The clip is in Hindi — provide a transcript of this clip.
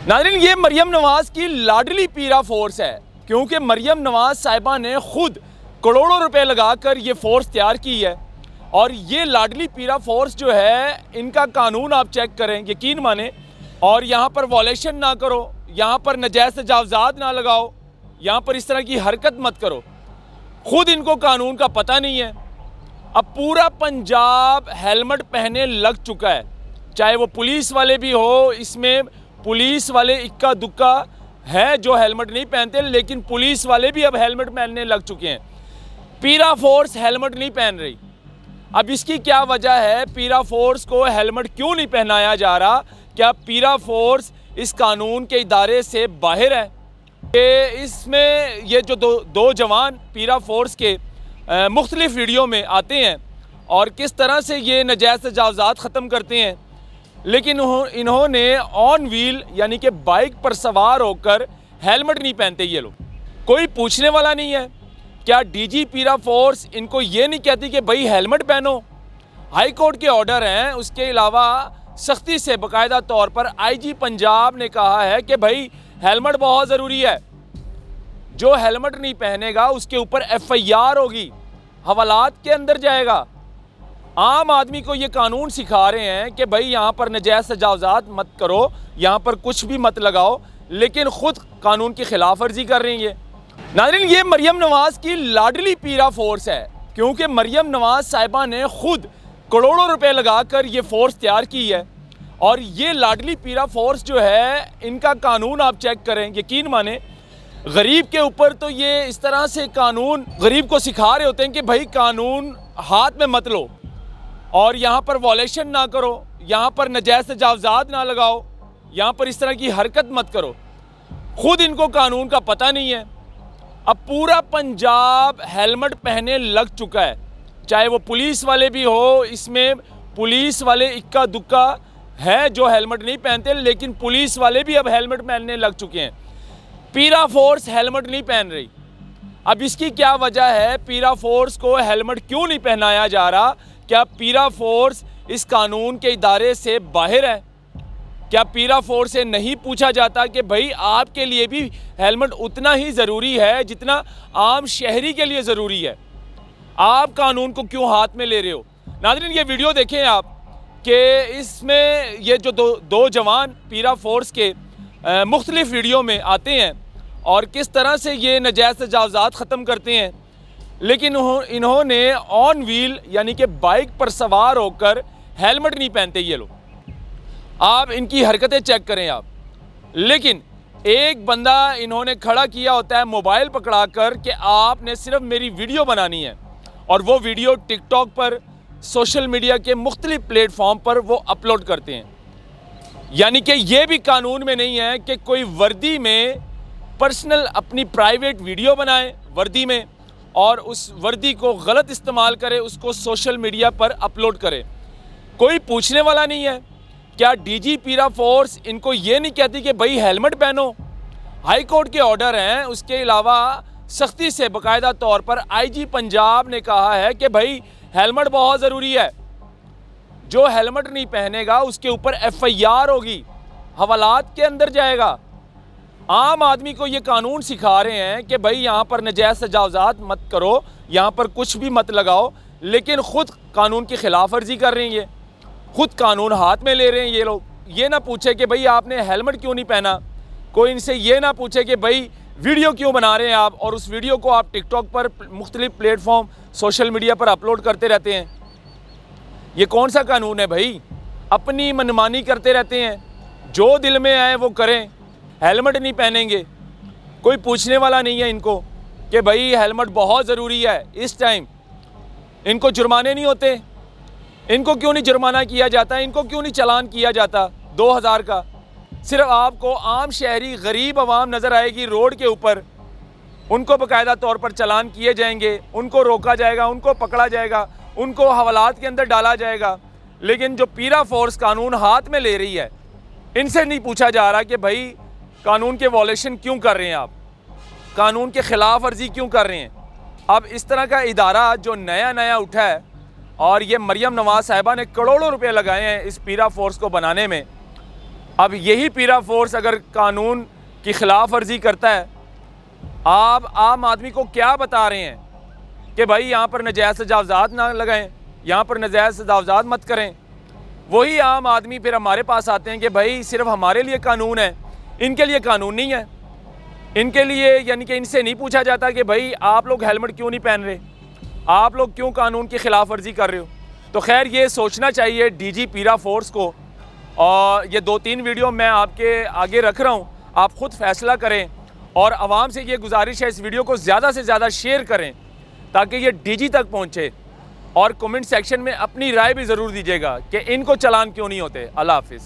नाज़रीन, ये मरियम नवाज़ की लाडली पीरा फोर्स है, क्योंकि मरियम नवाज़ साहिबा ने खुद करोड़ों रुपए लगाकर ये फोर्स तैयार की है। और ये लाडली पीरा फोर्स जो है, इनका कानून आप चेक करें, यकीन माने। और यहाँ पर वॉलेशन ना करो, यहाँ पर नजायज़ तजावज़ात ना लगाओ, यहाँ पर इस तरह की हरकत मत करो। खुद इनको कानून का पता नहीं है। अब पूरा पंजाब हेलमेट पहने लग चुका है, चाहे वो पुलिस वाले भी हो। इसमें पुलिस वाले इक्का दुक्का है जो हेलमेट नहीं पहनते, लेकिन पुलिस वाले भी अब हेलमेट पहनने लग चुके हैं। पीरा फोर्स हेलमेट नहीं पहन रही। अब इसकी क्या वजह है? पीरा फोर्स को हेलमेट क्यों नहीं पहनाया जा रहा? क्या पीरा फोर्स इस कानून के इदारे से बाहर है? कि इसमें ये जो दो जवान पीरा फोर्स के मुख्तलिफ वीडियो में आते हैं और किस तरह से ये नजायज़ तजावज़ात ख़त्म करते हैं, लेकिन इन्होंने ऑन व्हील यानी कि बाइक पर सवार होकर हेलमेट नहीं पहनते ये लोग। कोई पूछने वाला नहीं है। क्या डीजी पीरा फोर्स इनको ये नहीं कहती कि भाई हेलमेट पहनो? हाई कोर्ट के ऑर्डर हैं। उसके अलावा सख्ती से बाकायदा तौर पर आईजी पंजाब ने कहा है कि भाई हेलमेट बहुत ज़रूरी है। जो हेलमेट नहीं पहनेगा उसके ऊपर FIR होगी, हवालात के अंदर जाएगा। आम आदमी को ये कानून सिखा रहे हैं कि भाई यहाँ पर नजायज़ तजावज़ात मत करो, यहाँ पर कुछ भी मत लगाओ, लेकिन ख़ुद कानून की खिलाफ वर्जी कर रही है। नाज़रीन, ये मरियम नवाज़ की लाडली पीरा फोर्स है, क्योंकि मरियम नवाज़ साहिबा ने खुद करोड़ों रुपए लगाकर ये फोर्स तैयार की है। और ये लाडली पीरा फोर्स जो है, इनका कानून आप चेक करें, यकीन माने। गरीब के ऊपर तो ये इस तरह से कानून गरीब को सिखा रहे होते हैं कि भाई कानून हाथ में मत लो, और यहाँ पर वॉलेशन ना करो, यहाँ पर नजायज़ तजावज़ात ना लगाओ, यहाँ पर इस तरह की हरकत मत करो। खुद इनको कानून का पता नहीं है। अब पूरा पंजाब हेलमेट पहने लग चुका है, चाहे वो पुलिस वाले भी हो। इसमें पुलिस वाले इक्का दुक्का है जो हेलमेट नहीं पहनते, लेकिन पुलिस वाले भी अब हेलमेट पहनने लग चुके हैं। पीरा फोर्स हेलमेट नहीं पहन रही। अब इसकी क्या वजह है? पीरा फोर्स को हेलमेट क्यों नहीं पहनाया जा रहा? क्या पीरा फोर्स इस कानून के इदारे से बाहर है? क्या पीरा फोर्स से नहीं पूछा जाता कि भाई आपके लिए भी हेलमेट उतना ही ज़रूरी है जितना आम शहरी के लिए ज़रूरी है? आप कानून को क्यों हाथ में ले रहे हो? नाज़रीन, ये वीडियो देखें आप कि इसमें ये जो दो जवान पीरा फोर्स के मुख्तलिफ वीडियो में आते हैं और किस तरह से ये नजायज़ तजावज़ात ख़त्म करते हैं, लेकिन इन्होंने ऑन व्हील यानी कि बाइक पर सवार होकर हेलमेट नहीं पहनते ये लोग। आप इनकी हरकतें चेक करें आप। लेकिन एक बंदा इन्होंने खड़ा किया होता है मोबाइल पकड़ा कर कि आपने सिर्फ मेरी वीडियो बनानी है, और वो वीडियो टिकटॉक पर, सोशल मीडिया के मुख्तलिफ प्लेटफॉर्म पर वो अपलोड करते हैं। यानी कि ये भी कानून में नहीं है कि कोई वर्दी में पर्सनल अपनी प्राइवेट वीडियो बनाए वर्दी में, और उस वर्दी को गलत इस्तेमाल करे, उसको सोशल मीडिया पर अपलोड करे। कोई पूछने वाला नहीं है। क्या डीजी पीरा फोर्स इनको ये नहीं कहती कि भाई हेलमेट पहनो? हाई कोर्ट के ऑर्डर हैं। उसके अलावा सख्ती से बाकायदा तौर पर आईजी पंजाब ने कहा है कि भाई हेलमेट बहुत ज़रूरी है। जो हेलमेट नहीं पहनेगा उसके ऊपर FIR होगी, हवालात के अंदर जाएगा। आम आदमी को ये कानून सिखा रहे हैं कि भाई यहाँ पर नजायज़ तजावज़ात मत करो, यहाँ पर कुछ भी मत लगाओ, लेकिन ख़ुद कानून की खिलाफ वर्जी कर रही है। ख़ुद कानून हाथ में ले रहे हैं ये लोग। ये ना पूछे कि भाई आपने हेलमेट क्यों नहीं पहना, कोई इनसे ये ना पूछे कि भाई वीडियो क्यों बना रहे हैं आप, और उस वीडियो को आप टिकटॉक पर, मुख्तलिफ प्लेटफॉर्म, सोशल मीडिया पर अपलोड करते रहते हैं। ये कौन सा कानून है भाई? अपनी मनमानी करते रहते हैं, जो दिल में आए वो करें। हेलमेट नहीं पहनेंगे, कोई पूछने वाला नहीं है इनको कि भाई हेलमेट बहुत ज़रूरी है। इस टाइम इनको जुर्माने नहीं होते? इनको क्यों नहीं जुर्माना किया जाता? इनको क्यों नहीं चालान किया जाता 2000 का? सिर्फ आपको आम शहरी गरीब आवाम नज़र आएगी रोड के ऊपर, उनको बाकायदा तौर पर चालान किए जाएंगे, उनको रोका जाएगा, उनको पकड़ा जाएगा, उनको हवालात के अंदर डाला जाएगा। लेकिन जो पीरा फोर्स कानून हाथ में ले रही है, इनसे नहीं पूछा जा रहा कि भाई कानून के वॉलेशन क्यों कर रहे हैं आप, कानून के ख़िलाफ़ वर्जी क्यों कर रहे हैं। अब इस तरह का इदारा जो नया उठा है, और ये मरियम नवाज़ साहिबा ने करोड़ों रुपए लगाए हैं इस पीरा फोर्स को बनाने में, अब यही पीरा फोर्स अगर कानून की खिलाफ वर्जी करता है, आप आम आदमी को क्या बता रहे हैं कि भाई यहाँ पर नजायज़ तजावज़ात ना लगाएं, यहाँ पर नजायज़ तजावज़ात मत करें। वही आम आदमी फिर हमारे पास आते हैं कि भाई सिर्फ हमारे लिए कानून है, इनके लिए कानून नहीं है। इनके लिए यानी कि इनसे नहीं पूछा जाता कि भाई आप लोग हेलमेट क्यों नहीं पहन रहे, आप लोग क्यों कानून की खिलाफ वर्जी कर रहे हो। तो खैर ये सोचना चाहिए डीजी पीरा फोर्स को। और ये 2-3 वीडियो मैं आपके आगे रख रहा हूँ, आप ख़ुद फैसला करें और आवाम से ये गुजारिश है इस वीडियो को ज़्यादा से ज़्यादा शेयर करें ताकि ये डीजी तक पहुँचे। और कमेंट सेक्शन में अपनी राय भी ज़रूर दीजिएगा कि इनको चालान क्यों नहीं होते। अल्लाह हाफिज़।